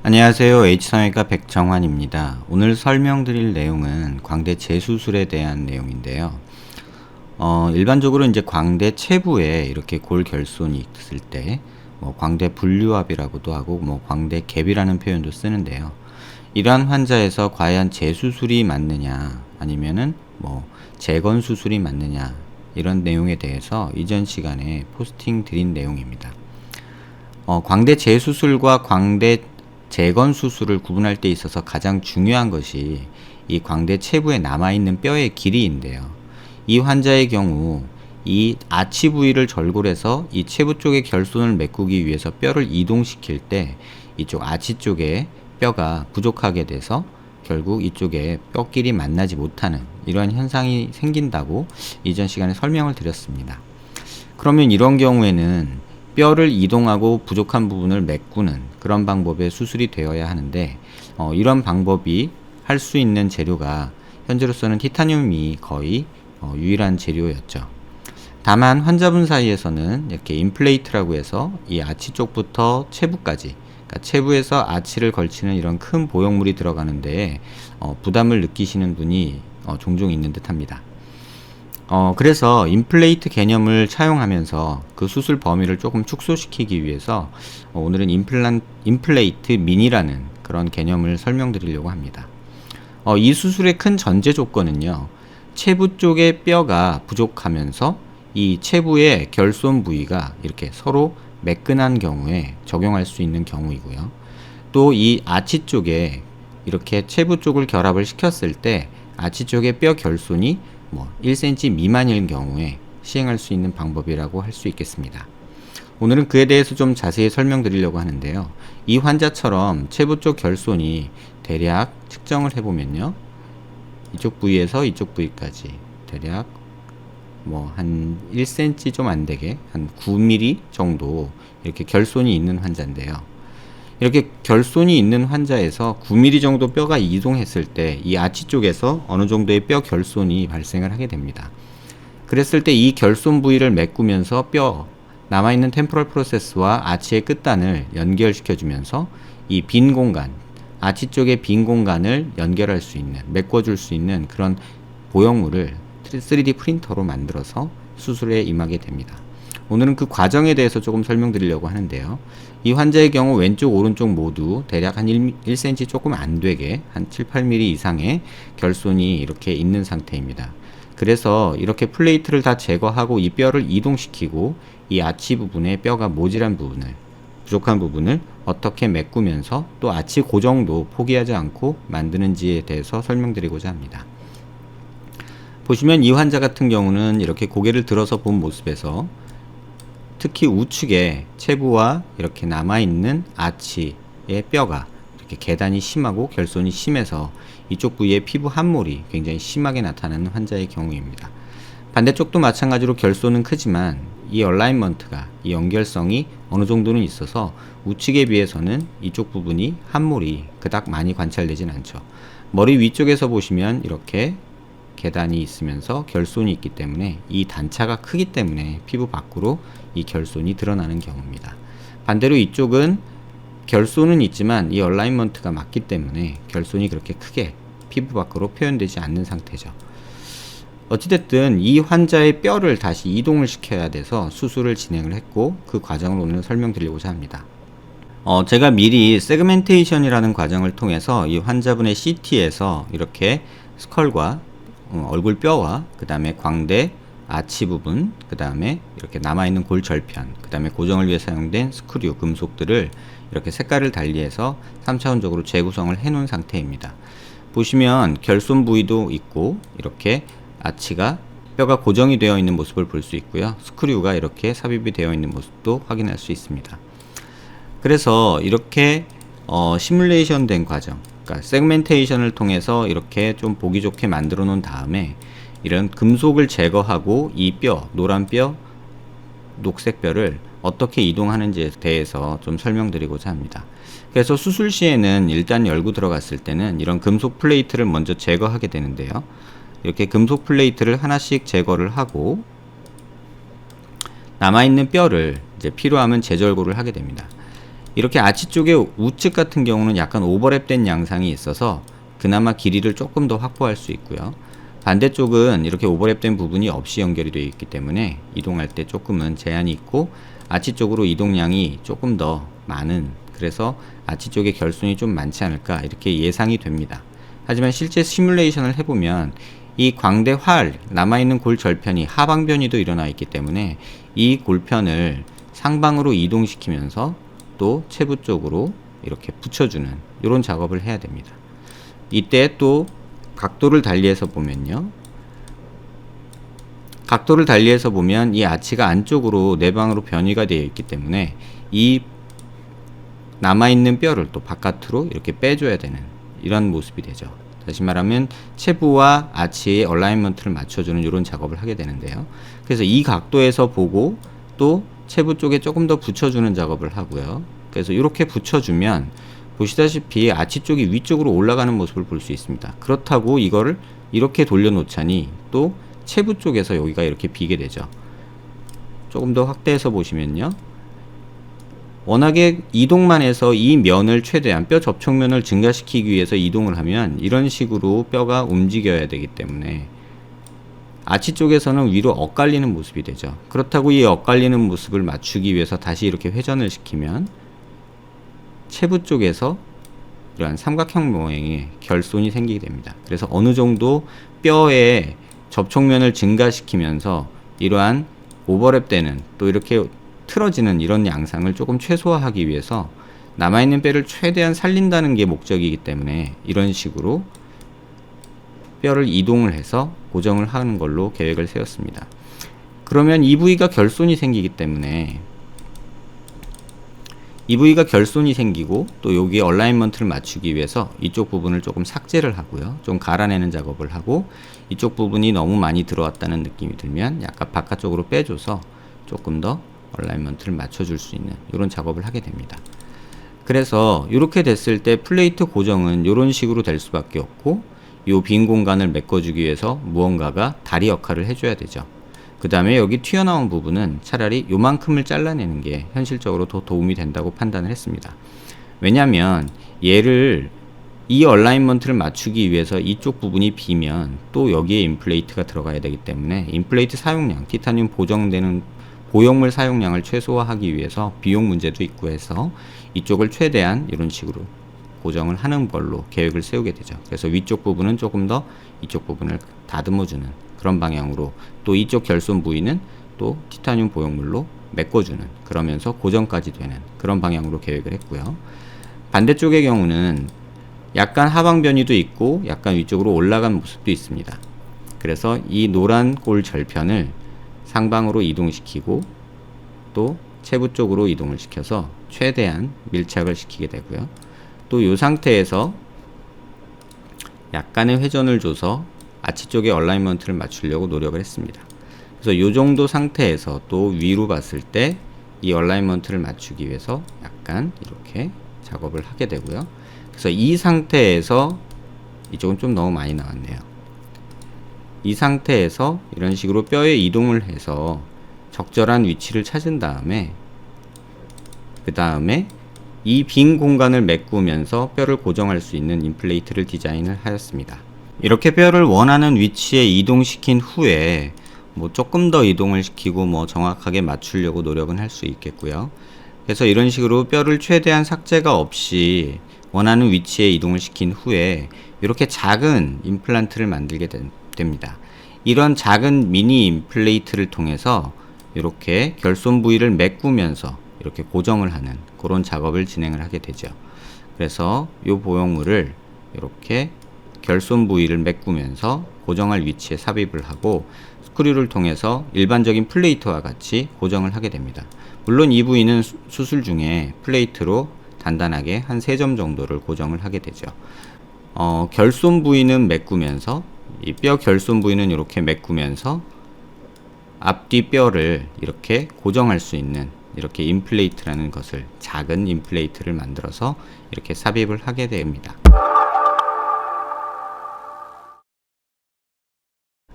안녕하세요. H성형외과 백정환입니다. 오늘 설명드릴 내용은 광대 재수술에 대한 내용인데요. 일반적으로 이제 광대 체부에 이렇게 골 결손이 있을 때, 광대 분류압이라고도 하고, 광대 갭이라는 표현도 쓰는데요. 이러한 환자에서 과연 재수술이 맞느냐, 아니면은 재건 수술이 맞느냐, 이런 내용에 대해서 이전 시간에 포스팅 드린 내용입니다. 광대 재수술과 광대 재건 수술을 구분할 때 있어서 가장 중요한 것이 이 광대 체부에 남아있는 뼈의 길이인데요. 이 환자의 경우 이 아치 부위를 절골해서 이 체부 쪽의 결손을 메꾸기 위해서 뼈를 이동시킬 때 이쪽 아치 쪽에 뼈가 부족하게 돼서 결국 이쪽에 뼈끼리 만나지 못하는 이러한 현상이 생긴다고 이전 시간에 설명을 드렸습니다. 그러면 이런 경우에는 뼈를 이동하고 부족한 부분을 메꾸는 그런 방법의 수술이 되어야 하는데 이런 방법이 할 수 있는 재료가 현재로서는 티타늄이 거의 유일한 재료였죠. 다만 환자분 사이에서는 이렇게 임플레이트라고 해서 이 아치 쪽부터 체부까지, 그러니까 체부에서 아치를 걸치는 이런 큰 보형물이 들어가는데 부담을 느끼시는 분이 종종 있는 듯 합니다. 그래서 임플레이트 개념을 차용하면서 그 수술 범위를 조금 축소시키기 위해서 오늘은 임플레이트 미니라는 그런 개념을 설명드리려고 합니다. 이 수술의 큰 전제 조건은요, 체부 쪽의 뼈가 부족하면서 이 체부의 결손 부위가 이렇게 서로 매끈한 경우에 적용할 수 있는 경우이고요. 또 이 아치 쪽에 이렇게 체부 쪽을 결합을 시켰을 때 아치 쪽의 뼈 결손이 1cm 미만일 경우에 시행할 수 있는 방법이라고 할 수 있겠습니다. 오늘은 그에 대해서 좀 자세히 설명드리려고 하는데요. 이 환자처럼 체부 쪽 결손이 대략 측정을 해보면요, 이쪽 부위에서 이쪽 부위까지 대략 한 1cm 좀 안되게 한 9mm 정도 이렇게 결손이 있는 환자인데요. 이렇게 결손이 있는 환자에서 9mm 정도 뼈가 이동했을 때 이 아치 쪽에서 어느 정도의 뼈 결손이 발생을 하게 됩니다. 그랬을 때 이 결손 부위를 메꾸면서 뼈 남아있는 템포럴 프로세스와 아치의 끝단을 연결시켜주면서 이 빈 공간, 아치 쪽의 빈 공간을 연결할 수 있는, 메꿔줄 수 있는 그런 보형물을 3D 프린터로 만들어서 수술에 임하게 됩니다. 오늘은 그 과정에 대해서 조금 설명드리려고 하는데요. 이 환자의 경우 왼쪽 오른쪽 모두 대략 한 1cm 조금 안되게 한 7, 8mm 이상의 결손이 이렇게 있는 상태입니다. 그래서 이렇게 플레이트를 다 제거하고 이 뼈를 이동시키고 이 아치 부분에 뼈가 모질한 부분을, 부족한 부분을 어떻게 메꾸면서 또 아치 고정도 포기하지 않고 만드는지에 대해서 설명드리고자 합니다. 보시면 이 환자 같은 경우는 이렇게 고개를 들어서 본 모습에서 특히 우측에 체부와 이렇게 남아있는 아치의 뼈가 이렇게 계단이 심하고 결손이 심해서 이쪽 부위의 피부 함몰이 굉장히 심하게 나타나는 환자의 경우입니다. 반대쪽도 마찬가지로 결손은 크지만 이 얼라인먼트가, 이 연결성이 어느 정도는 있어서 우측에 비해서는 이쪽 부분이 함몰이 그닥 많이 관찰되진 않죠. 머리 위쪽에서 보시면 이렇게 계단이 있으면서 결손이 있기 때문에 이 단차가 크기 때문에 피부 밖으로 이 결손이 드러나는 경우입니다. 반대로 이쪽은 결손은 있지만 이 얼라인먼트가 맞기 때문에 결손이 그렇게 크게 피부 밖으로 표현되지 않는 상태죠. 어찌됐든 이 환자의 뼈를 다시 이동을 시켜야 돼서 수술을 진행을 했고 그 과정을 오늘 설명드리고자 합니다. 제가 미리 세그멘테이션이라는 과정을 통해서 이 환자분의 CT에서 이렇게 스컬과 얼굴 뼈와 그 다음에 광대 아치 부분, 그 다음에 이렇게 남아있는 골 절편, 그 다음에 고정을 위해 사용된 스크류, 금속들을 이렇게 색깔을 달리해서 3차원적으로 재구성을 해 놓은 상태입니다. 보시면 결손 부위도 있고 이렇게 아치가 뼈가 고정이 되어 있는 모습을 볼 수 있고요. 스크류가 이렇게 삽입이 되어 있는 모습도 확인할 수 있습니다. 그래서 이렇게 시뮬레이션 된 과정, 그러니까 세그멘테이션을 통해서 이렇게 좀 보기 좋게 만들어 놓은 다음에 이런 금속을 제거하고 이 뼈, 노란 뼈, 녹색 뼈를 어떻게 이동하는지에 대해서 좀 설명드리고자 합니다. 그래서 수술 시에는 일단 열고 들어갔을 때는 이런 금속 플레이트를 먼저 제거하게 되는데요. 이렇게 금속 플레이트를 하나씩 제거를 하고 남아있는 뼈를 이제 필요하면 재절골을 하게 됩니다. 이렇게 아치 쪽의 우측 같은 경우는 약간 오버랩된 양상이 있어서 그나마 길이를 조금 더 확보할 수 있고요. 반대쪽은 이렇게 오버랩된 부분이 없이 연결이 되어 있기 때문에 이동할 때 조금은 제한이 있고 아치 쪽으로 이동량이 조금 더 많은, 그래서 아치 쪽에 결손이 좀 많지 않을까 이렇게 예상이 됩니다. 하지만 실제 시뮬레이션을 해보면 이 광대 활 남아있는 골 절편이 하방 변이도 일어나 있기 때문에 이 골편을 상방으로 이동시키면서 또 체부 쪽으로 이렇게 붙여주는 이런 작업을 해야 됩니다. 이때 또 각도를 달리해서 보면요, 각도를 달리해서 보면 이 아치가 안쪽으로 내방으로 변이가 되어 있기 때문에 이 남아있는 뼈를 또 바깥으로 이렇게 빼줘야 되는 이런 모습이 되죠. 다시 말하면 체부와 아치의 얼라인먼트를 맞춰주는 이런 작업을 하게 되는데요. 그래서 이 각도에서 보고 또 체부 쪽에 조금 더 붙여주는 작업을 하고요. 그래서 이렇게 붙여주면 보시다시피 아치 쪽이 위쪽으로 올라가는 모습을 볼 수 있습니다. 그렇다고 이거를 이렇게 돌려놓자니 또 체부 쪽에서 여기가 이렇게 비게 되죠. 조금 더 확대해서 보시면요, 워낙에 이동만 해서 이 면을 최대한 뼈 접촉면을 증가시키기 위해서 이동을 하면 이런 식으로 뼈가 움직여야 되기 때문에 아치 쪽에서는 위로 엇갈리는 모습이 되죠. 그렇다고 이 엇갈리는 모습을 맞추기 위해서 다시 이렇게 회전을 시키면 체부 쪽에서 이러한 삼각형 모양의 결손이 생기게 됩니다. 그래서 어느 정도 뼈의 접촉면을 증가시키면서 이러한 오버랩되는 또 이렇게 틀어지는 이런 양상을 조금 최소화하기 위해서 남아있는 뼈를 최대한 살린다는 게 목적이기 때문에 이런 식으로 뼈를 이동을 해서 고정을 하는 걸로 계획을 세웠습니다. 그러면 이 부위가 결손이 생기기 때문에 이 부위가 결손이 생기고 또 여기에 얼라인먼트를 맞추기 위해서 이쪽 부분을 조금 삭제를 하고요, 좀 갈아내는 작업을 하고 이쪽 부분이 너무 많이 들어왔다는 느낌이 들면 약간 바깥쪽으로 빼줘서 조금 더 얼라인먼트를 맞춰줄 수 있는 이런 작업을 하게 됩니다. 그래서 이렇게 됐을 때 플레이트 고정은 이런 식으로 될 수밖에 없고 이 빈 공간을 메꿔주기 위해서 무언가가 다리 역할을 해줘야 되죠. 그 다음에 여기 튀어나온 부분은 차라리 요만큼을 잘라내는 게 현실적으로 더 도움이 된다고 판단을 했습니다. 왜냐면 얘를 이 얼라인먼트를 맞추기 위해서 이쪽 부분이 비면 또 여기에 인플레이트가 들어가야 되기 때문에 인플레이트 사용량, 티타늄 보정되는 보형물 사용량을 최소화하기 위해서 비용 문제도 있고 해서 이쪽을 최대한 이런 식으로 고정을 하는 걸로 계획을 세우게 되죠. 그래서 위쪽 부분은 조금 더 이쪽 부분을 다듬어주는 그런 방향으로, 또 이쪽 결손 부위는 또 티타늄 보형물로 메꿔주는, 그러면서 고정까지 되는 그런 방향으로 계획을 했고요. 반대쪽의 경우는 약간 하방 변이도 있고 약간 위쪽으로 올라간 모습도 있습니다. 그래서 이 노란 골 절편을 상방으로 이동시키고 또 체부 쪽으로 이동을 시켜서 최대한 밀착을 시키게 되고요. 또 이 상태에서 약간의 회전을 줘서 아치 쪽에 얼라인먼트를 맞추려고 노력을 했습니다. 그래서 이 정도 상태에서 또 위로 봤을 때 이 얼라인먼트를 맞추기 위해서 약간 이렇게 작업을 하게 되고요. 그래서 이 상태에서 이쪽은 좀 너무 많이 나왔네요. 이 상태에서 이런 식으로 뼈에 이동을 해서 적절한 위치를 찾은 다음에 그 다음에 이 빈 공간을 메꾸면서 뼈를 고정할 수 있는 인플레이트를 디자인을 하였습니다. 이렇게 뼈를 원하는 위치에 이동시킨 후에 뭐 조금 더 이동을 시키고 뭐 정확하게 맞추려고 노력은 할 수 있겠고요. 그래서 이런 식으로 뼈를 최대한 삭제가 없이 원하는 위치에 이동을 시킨 후에 이렇게 작은 임플란트를 만들게 됩니다. 이런 작은 미니 임플레이트를 통해서 이렇게 결손 부위를 메꾸면서 이렇게 고정을 하는 그런 작업을 진행을 하게 되죠. 그래서 이 보형물을 이렇게 결손 부위를 메꾸면서 고정할 위치에 삽입을 하고 스크류를 통해서 일반적인 플레이트와 같이 고정을 하게 됩니다. 물론 이 부위는 수술 중에 플레이트로 단단하게 한 3점 정도를 고정을 하게 되죠. 결손 부위는 메꾸면서 이 뼈 결손 부위는 이렇게 메꾸면서 앞뒤 뼈를 이렇게 고정할 수 있는 이렇게 인플레이트라는 것을, 작은 인플레이트를 만들어서 이렇게 삽입을 하게 됩니다.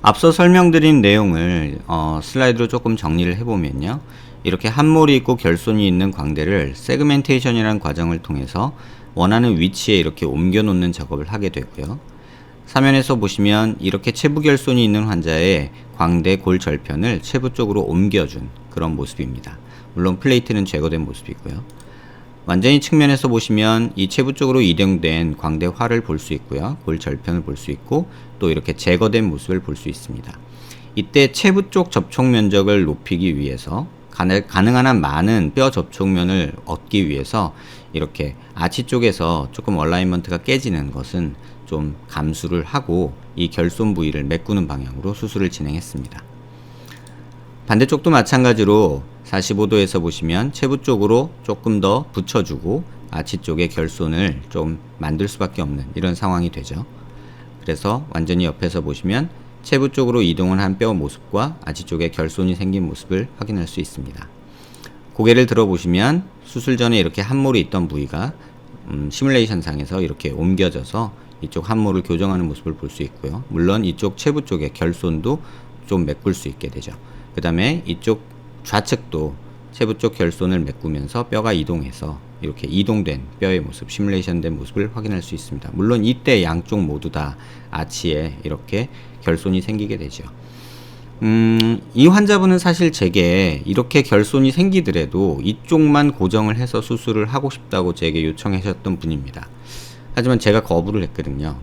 앞서 설명드린 내용을 슬라이드로 조금 정리를 해보면요, 이렇게 함몰이 있고 결손이 있는 광대를 세그멘테이션이라는 과정을 통해서 원하는 위치에 이렇게 옮겨 놓는 작업을 하게 되고요. 사면에서 보시면 이렇게 체부 결손이 있는 환자의 광대 골 절편을 체부 쪽으로 옮겨준 그런 모습입니다. 물론 플레이트는 제거된 모습이고요. 완전히 측면에서 보시면 이 체부 쪽으로 이동된 광대화를 볼 수 있고요. 골 절편을 볼 수 있고 또 이렇게 제거된 모습을 볼 수 있습니다. 이때 체부 쪽 접촉 면적을 높이기 위해서 가능한 한 많은 뼈 접촉면을 얻기 위해서 이렇게 아치 쪽에서 조금 얼라이먼트가 깨지는 것은 좀 감수를 하고 이 결손 부위를 메꾸는 방향으로 수술을 진행했습니다. 반대쪽도 마찬가지로 45도에서 보시면 체부 쪽으로 조금 더 붙여주고 아치 쪽의 결손을 좀 만들 수밖에 없는 이런 상황이 되죠. 그래서 완전히 옆에서 보시면 체부 쪽으로 이동을 한 뼈 모습과 아치 쪽에 결손이 생긴 모습을 확인할 수 있습니다. 고개를 들어 보시면 수술 전에 이렇게 함몰이 있던 부위가 시뮬레이션 상에서 이렇게 옮겨져서 이쪽 함몰을 교정하는 모습을 볼 수 있고요. 물론 이쪽 체부 쪽의 결손도 좀 메꿀 수 있게 되죠. 그 다음에 이쪽 좌측도 체부 쪽 결손을 메꾸면서 뼈가 이동해서 이렇게 이동된 뼈의 모습, 시뮬레이션 된 모습을 확인할 수 있습니다. 물론 이때 양쪽 모두 다 아치에 이렇게 결손이 생기게 되죠. 이 환자분은 사실 제게 이렇게 결손이 생기더라도 이쪽만 고정을 해서 수술을 하고 싶다고 제게 요청하셨던 분입니다. 하지만 제가 거부를 했거든요.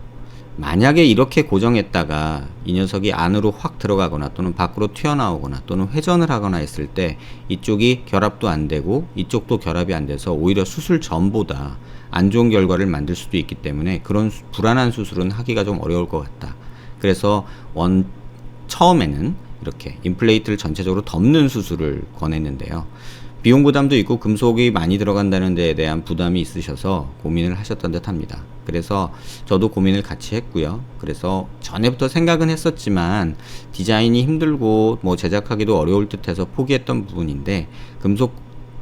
만약에 이렇게 고정했다가 이 녀석이 안으로 확 들어가거나 또는 밖으로 튀어나오거나 또는 회전을 하거나 했을 때 이쪽이 결합도 안 되고 이쪽도 결합이 안 돼서 오히려 수술 전보다 안 좋은 결과를 만들 수도 있기 때문에 그런 불안한 수술은 하기가 좀 어려울 것 같다. 그래서 처음에는 이렇게 임플레이트를 전체적으로 덮는 수술을 권했는데요. 비용 부담도 있고 금속이 많이 들어간다는 데에 대한 부담이 있으셔서 고민을 하셨던 듯 합니다. 그래서 저도 고민을 같이 했고요. 그래서 전에부터 생각은 했었지만 디자인이 힘들고 뭐 제작하기도 어려울 듯 해서 포기했던 부분인데 금속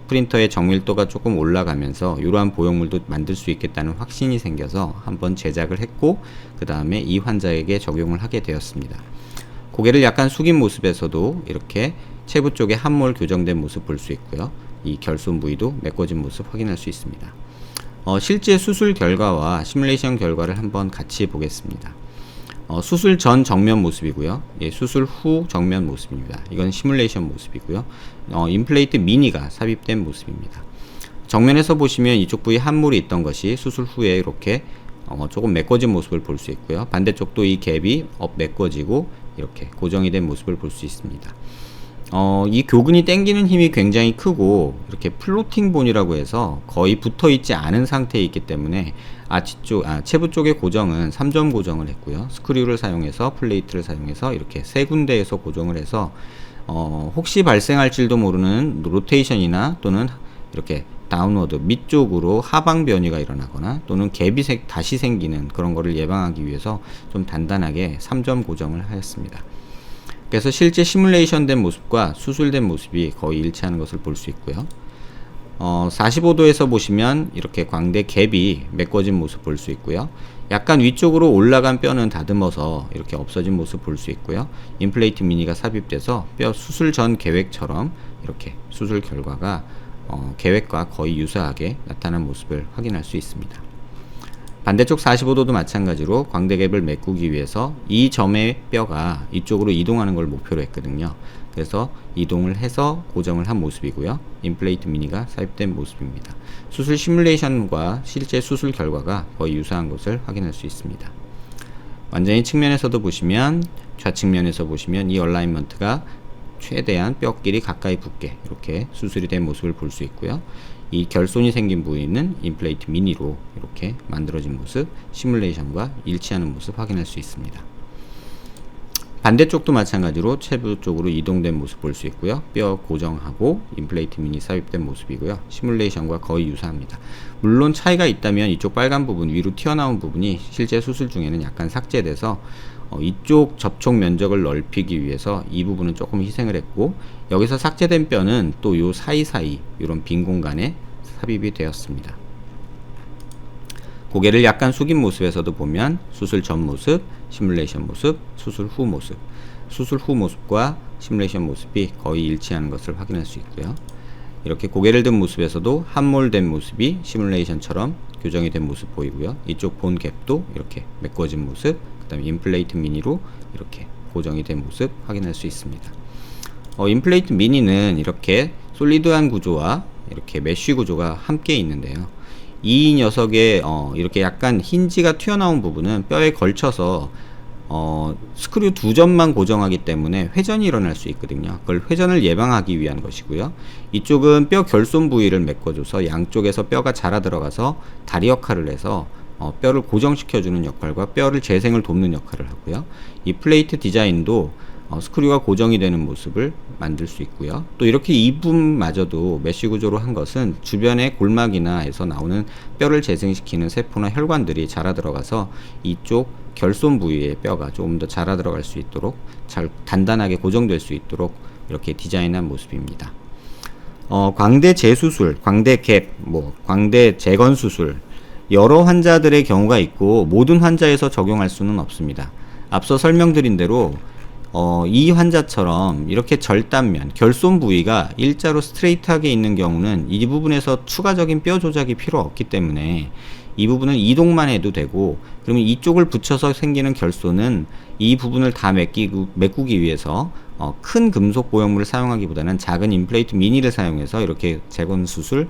프린터의 정밀도가 조금 올라가면서 이러한 보형물도 만들 수 있겠다는 확신이 생겨서 한번 제작을 했고 그 다음에 이 환자에게 적용을 하게 되었습니다. 고개를 약간 숙인 모습에서도 이렇게 체부 쪽에 함몰 교정된 모습 볼 수 있고요. 이 결손 부위도 메꿔진 모습 확인할 수 있습니다. 실제 수술 결과와 시뮬레이션 결과를 한번 같이 보겠습니다. 수술 전 정면 모습이고요. 예, 수술 후 정면 모습입니다. 이건 시뮬레이션 모습이고요. 임플레이트 미니가 삽입된 모습입니다. 정면에서 보시면 이쪽 부위에 함몰이 있던 것이 수술 후에 이렇게 조금 메꿔진 모습을 볼 수 있고요. 반대쪽도 이 갭이 메꿔지고 이렇게 고정이 된 모습을 볼 수 있습니다. 이 교근이 당기는 힘이 굉장히 크고 이렇게 플로팅 본이라고 해서 거의 붙어 있지 않은 상태에 있기 때문에 체부 쪽의 고정은 3점 고정을 했고요. 스크류를 사용해서 플레이트를 사용해서 이렇게 세 군데에서 고정을 해서 혹시 발생할지도 모르는 로테이션이나 또는 이렇게 다운워드 밑쪽으로 하방 변이가 일어나거나 또는 갭이 다시 생기는 그런 거를 예방하기 위해서 좀 단단하게 3점 고정을 하였습니다. 그래서 실제 시뮬레이션 된 모습과 수술된 모습이 거의 일치하는 것을 볼 수 있고요. 45도에서 보시면 이렇게 광대 갭이 메꿔진 모습 볼 수 있고요. 약간 위쪽으로 올라간 뼈는 다듬어서 이렇게 없어진 모습 볼 수 있고요. 임플레이트 미니가 삽입돼서 뼈 수술 전 계획처럼 이렇게 수술 결과가 계획과 거의 유사하게 나타난 모습을 확인할 수 있습니다. 반대쪽 45도도 마찬가지로 광대갭을 메꾸기 위해서 이 점의 뼈가 이쪽으로 이동하는 걸 목표로 했거든요. 그래서 이동을 해서 고정을 한 모습이고요. 임플레이트 미니가 삽입된 모습입니다. 수술 시뮬레이션과 실제 수술 결과가 거의 유사한 것을 확인할 수 있습니다. 완전히 측면에서도 보시면 좌측면에서 보시면 이 얼라인먼트가 최대한 뼈끼리 가까이 붙게 이렇게 수술이 된 모습을 볼 수 있고요. 이 결손이 생긴 부위는 임플레이트 미니로 이렇게 만들어진 모습, 시뮬레이션과 일치하는 모습 확인할 수 있습니다. 반대쪽도 마찬가지로 체부 쪽으로 이동된 모습 볼 수 있고요. 뼈 고정하고 임플레이트 미니 삽입된 모습이고요. 시뮬레이션과 거의 유사합니다. 물론 차이가 있다면 이쪽 빨간 부분, 위로 튀어나온 부분이 실제 수술 중에는 약간 삭제돼서 이쪽 접촉 면적을 넓히기 위해서 이 부분은 조금 희생을 했고 여기서 삭제된 뼈는 또 요 사이사이 이런 빈 공간에 삽입이 되었습니다. 고개를 약간 숙인 모습에서도 보면 수술 전 모습, 시뮬레이션 모습, 수술 후 모습 수술 후 모습과 시뮬레이션 모습이 거의 일치하는 것을 확인할 수 있고요. 이렇게 고개를 든 모습에서도 함몰된 모습이 시뮬레이션처럼 교정이 된 모습 보이고요. 이쪽 본 갭도 이렇게 메꿔진 모습, 그 다음에 인플레이트 미니로 이렇게 고정이 된 모습 확인할 수 있습니다. 인플레이트 미니는 이렇게 솔리드한 구조와 이렇게 메쉬 구조가 함께 있는데요. 이 녀석의 이렇게 약간 힌지가 튀어나온 부분은 뼈에 걸쳐서 스크류 두 점만 고정하기 때문에 회전이 일어날 수 있거든요. 그걸 회전을 예방하기 위한 것이고요. 이쪽은 뼈 결손 부위를 메꿔줘서 양쪽에서 뼈가 자라 들어가서 다리 역할을 해서 뼈를 고정시켜주는 역할과 뼈를 재생을 돕는 역할을 하고요. 이 플레이트 디자인도 스크류가 고정이 되는 모습을 만들 수 있고요. 또 이렇게 이 부분마저도 메쉬 구조로 한 것은 주변의 골막이나 에서 나오는 뼈를 재생시키는 세포나 혈관들이 자라 들어가서 이쪽 결손 부위의 뼈가 조금 더 자라 들어갈 수 있도록 잘 단단하게 고정될 수 있도록 이렇게 디자인한 모습입니다. 광대 재수술, 광대 갭, 광대 재건 수술 여러 환자들의 경우가 있고 모든 환자에서 적용할 수는 없습니다. 앞서 설명드린 대로 이 환자처럼 이렇게 절단면, 결손 부위가 일자로 스트레이트하게 있는 경우는 이 부분에서 추가적인 뼈 조작이 필요 없기 때문에 이 부분은 이동만 해도 되고, 그러면 이쪽을 붙여서 생기는 결손은 이 부분을 다 메꾸기 위해서 큰 금속 보형물을 사용하기보다는 작은 인플레이트 미니를 사용해서 이렇게 재건 수술,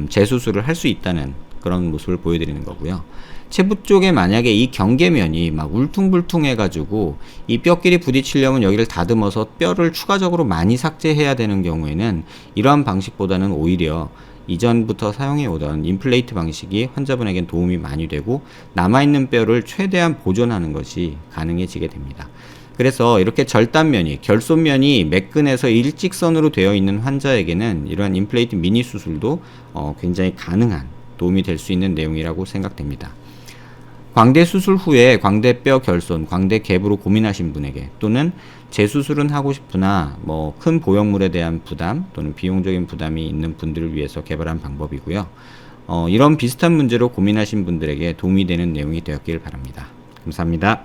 재수술을 할 수 있다는 그런 모습을 보여드리는 거고요. 체부 쪽에 만약에 이 경계면이 막 울퉁불퉁 해가지고 이 뼈끼리 부딪히려면 여기를 다듬어서 뼈를 추가적으로 많이 삭제해야 되는 경우에는 이러한 방식보다는 오히려 이전부터 사용해 오던 인플레이트 방식이 환자분에겐 도움이 많이 되고 남아있는 뼈를 최대한 보존하는 것이 가능해지게 됩니다. 그래서 이렇게 절단면이, 결손면이 매끈해서 일직선으로 되어 있는 환자에게는 이러한 인플레이트 미니 수술도 굉장히 가능한, 도움이 될 수 있는 내용이라고 생각됩니다. 광대 수술 후에 광대뼈 결손, 광대 갭으로 고민하신 분에게, 또는 재수술은 하고 싶으나 큰 보형물에 대한 부담 또는 비용적인 부담이 있는 분들을 위해서 개발한 방법이고요. 이런 비슷한 문제로 고민하신 분들에게 도움이 되는 내용이 되었길 바랍니다. 감사합니다.